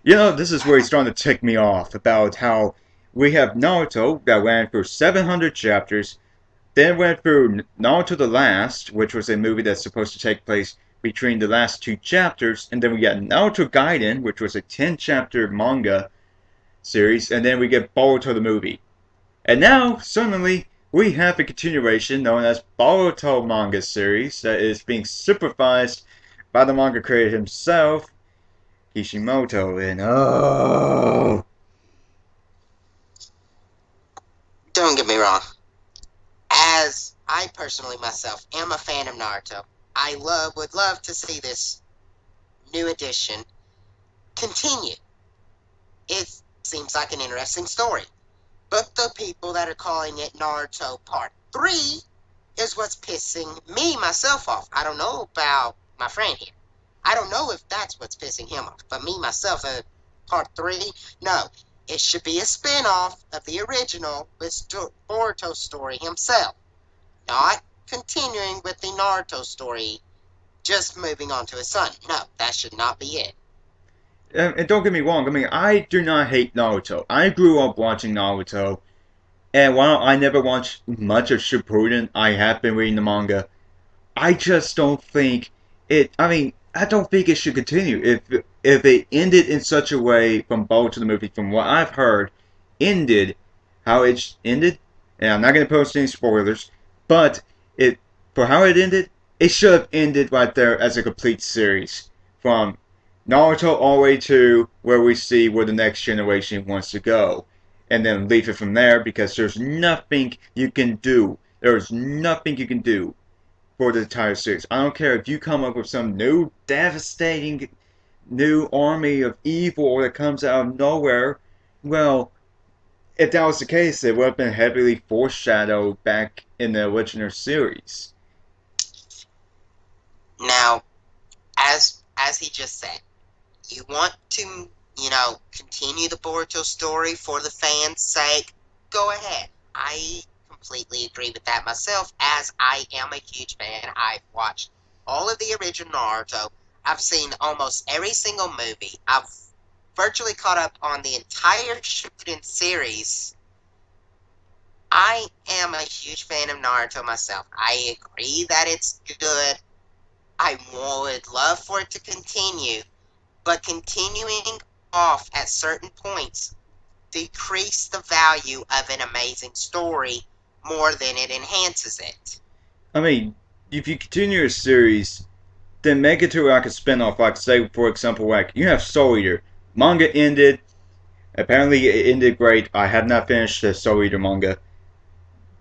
You know, this is where he's starting to tick me off about how we have Naruto that ran for 700 chapters, then went through Naruto the Last, which was a movie that's supposed to take place between the last two chapters, and then we got Naruto Gaiden, which was a 10-chapter manga series, and then we get Boruto the movie. And now, suddenly, we have a continuation known as Boruto manga series that is being supervised by the manga creator himself, Kishimoto, and oh, Don't get me wrong. As I personally myself am a fan of Naruto, I would love to see this new edition continue. It seems like an interesting story. But the people that are calling it Naruto Part 3 is what's pissing me myself off. I don't know about my friend here. I don't know if that's what's pissing him off. But me myself, Part 3, no. It should be a spin-off of the original with Boruto's story himself. Not continuing with the Naruto story, just moving on to his son. No, that should not be it. and don't get me wrong. I mean, I do not hate Naruto. I grew up watching Naruto, and while I never watched much of Shippuden, I have been reading the manga. I just don't think it. I mean, I don't think it should continue. If it ended in such a way from Boruto the movie, from what I've heard, ended how it ended, and I'm not going to post any spoilers, but it for how it ended, it should have ended right there as a complete series from Naruto all the way to where we see where the next generation wants to go, and then leave it from there because there's nothing you can do. There's nothing you can do for the entire series. I don't care if you come up with some new devastating new army of evil that comes out of nowhere. Well, if that was the case, it would have been heavily foreshadowed back in the original series. Now, as he just said, you want to, continue the Boruto story for the fans' sake, go ahead. I completely agree with that myself, as I am a huge fan. I've watched all of the original Naruto. I've seen almost every single movie. I've virtually caught up on the entire Shippuden series. I am a huge fan of Naruto myself. I agree that it's good. I would love for it to continue, but continuing off at certain points decrease the value of an amazing story more than it enhances it. I mean, if you continue a series, then make it to like a spin-off. Like say, for example, like you have Soul Eater. Manga ended. Apparently, it ended great. I have not finished the Soul Eater manga,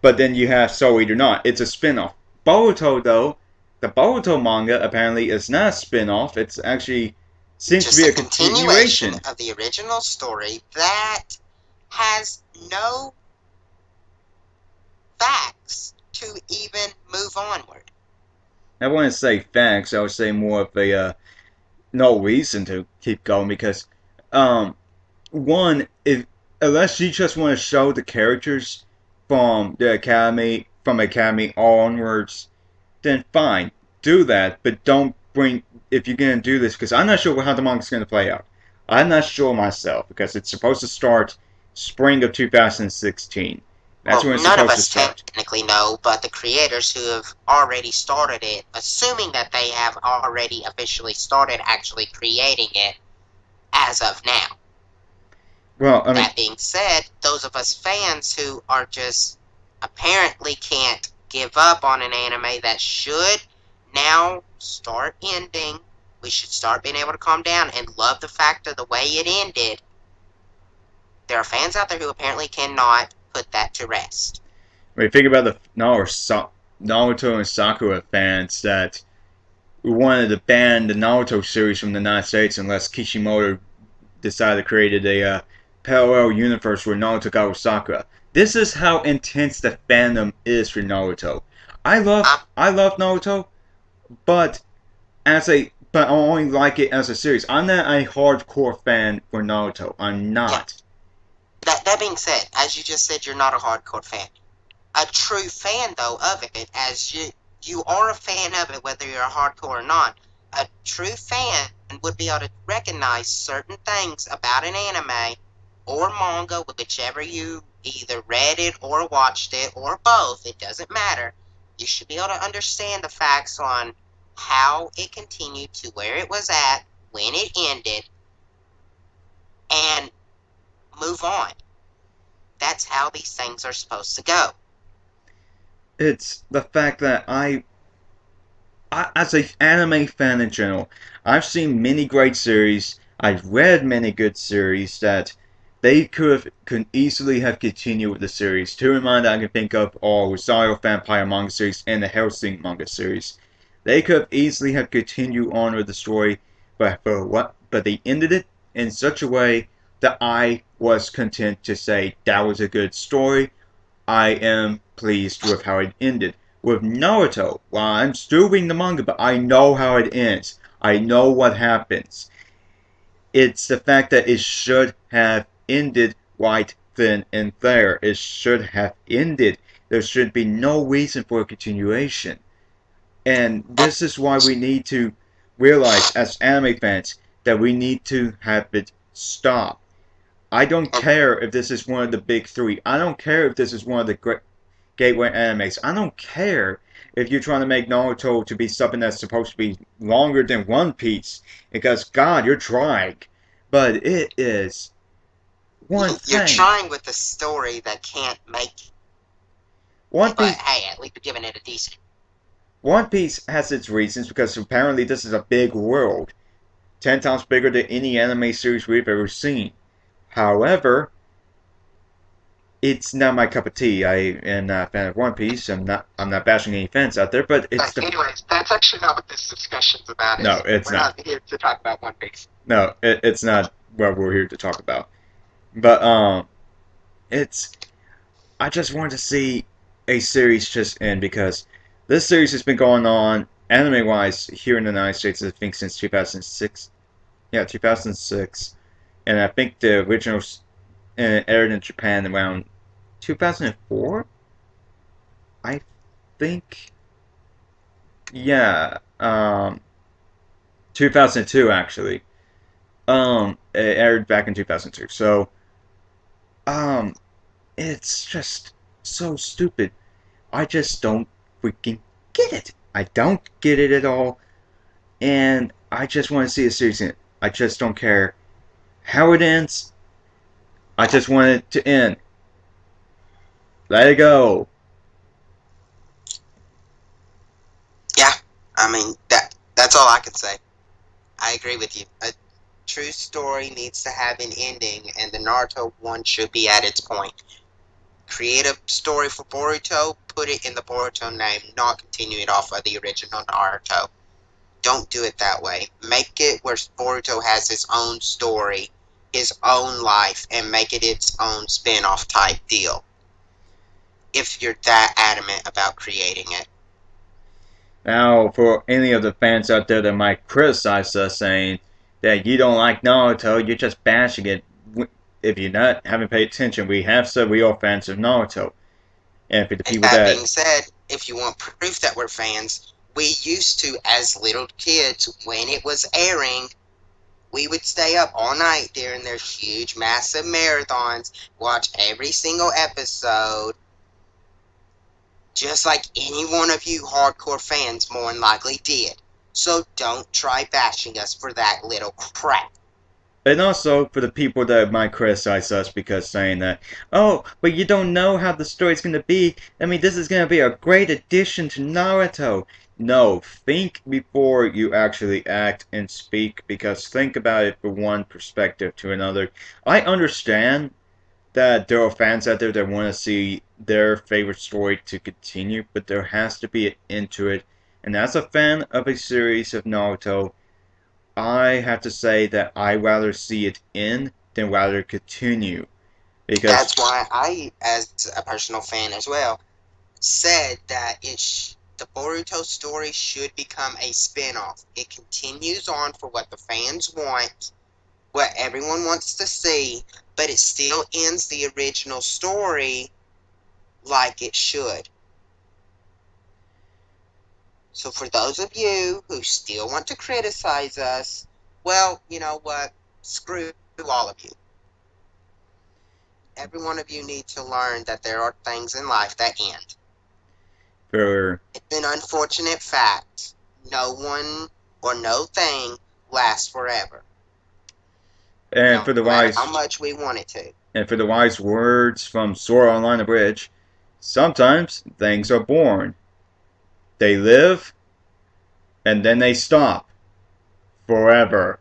but then you have Soul Eater not. It's a spin-off. Boruto though, the Boruto manga apparently is not a spin-off. It's actually seems to Just be a a continuation continuation. of the original story that has no facts to even move onward. I wouldn't say facts. I would say more of a no reason to keep going because um one if unless you just want to show the characters from academy onwards, then fine, do that, but don't bring if you're gonna do this because I'm not sure how the manga's gonna play out. I'm not sure myself because it's supposed to start spring of 2016. That's Well, when it's none of supposed to us start. technically know, but the creators who have already started it, assuming that they have already officially started actually creating it as of now. Well, I mean, That being said, those of us fans who are just apparently can't give up on an anime that should now start ending, we should start being able to calm down and love the fact of the way it ended. There are fans out there who apparently cannot put that to rest. think about the Naruto and Sakura fans that wanted to ban the Naruto series from the United States unless Kishimoto decided to create a parallel universe where Naruto got with Sakura. This is how intense the fandom is for Naruto. I'm, I love Naruto, but I only like it as a series. I'm not a hardcore fan for Naruto. I'm yeah, not. that being said, as you just said, you're not a hardcore fan. A true fan though of it, as you are a fan of it, whether you're a hardcore or not. A true fan would be able to recognize certain things about an anime or manga, whichever you either read it or watched it or both, it doesn't matter. You should be able to understand the facts on how it continued to where it was at, when it ended, and move on. That's how these things are supposed to go. It's the fact that as an anime fan in general, I've seen many great series. I've read many good series that they could easily have continued with the series. Two in mind that I can think of are Rosario Vampire manga series and the Hellsing manga series. They could have easily have continued on with the story, but for what? But they ended it in such a way that I was content to say that was a good story. I am pleased with how it ended. With Naruto, while I'm still reading the manga, but I know how it ends. I know what happens. It's the fact that it should have ended right then and there. It should have ended. There should be no reason for a continuation. And this is why we need to realize, as anime fans, that we need to have it stop. I don't And care if this is one of the big three. I don't care if this is one of the gateway animes. I don't care if you're trying to make Naruto to be something that's supposed to be longer than One Piece, because God, you're trying. But it is one you're thing. trying with a story that can't make One it, but Piece hey, at least you're giving it a decent. One Piece has its reasons because apparently this is a big world, 10 times bigger than any anime series we've ever seen. However, it's not my cup of tea. I am not a fan of One Piece. I'm not bashing any fans out there, but it's But the anyways, that's actually not what this discussion's about. no, Is it's we're not. not here to talk about One Piece. No, it's not what we're here to talk about. But it's I just wanted to see a series just end because this series has been going on anime wise here in the United States. I think since 2006. Yeah, 2006, and I think the original aired in Japan around 2004. I think. Yeah, 2002 actually. It aired back in 2002. So um, it's just so stupid. I just don't freaking get it. I don't get it at all, and I just want to see a series in it. I just don't care how it ends. I just want it to end. Let it go. Yeah, I mean that's all I can say. I agree with you. A true story needs to have an ending, and the Naruto one should be at its point. Create a story for Boruto, put it in the Boruto name, not continue it off of the original Naruto. Don't do it that way. Make it where Boruto has his own story, his own life, and make it its own spin off type deal. If you're that adamant about creating it. Now, for any of the fans out there that might criticize us saying that you don't like Naruto, you're just bashing it. If you're not haven't paid attention, we have said we are fans of Naruto. And for the And people that that being said, if you want proof that we're fans, we used to, as little kids, when it was airing, we would stay up all night during their huge, massive marathons, watch every single episode, just like any one of you hardcore fans more than likely did. So don't try bashing us for that little crap. and also for the people that might criticize us because saying that, oh, but you don't know how the story's gonna be. I mean, this is gonna be a great addition to Naruto. No, think before you actually act and speak because think about it from one perspective to another. I understand that there are fans out there that want to see their favorite story to continue, but there has to be an end to it. And as a fan of a series of Naruto, I have to say that I rather see it end than rather continue because That's why I, as a personal fan as well, said that the Boruto story should become a spin-off. It continues on for what the fans want, what everyone wants to see, but it still ends the original story like it should. So for those of you who still want to criticize us, Well, you know what? Screw all of you. Every one of you need to learn that there are things in life that end. For It's an unfortunate fact. No one or no thing lasts forever. and No for the matter how wise much we want it to. and for the wise words from Sora on the Bridge, sometimes things are born. They live and then they stop forever.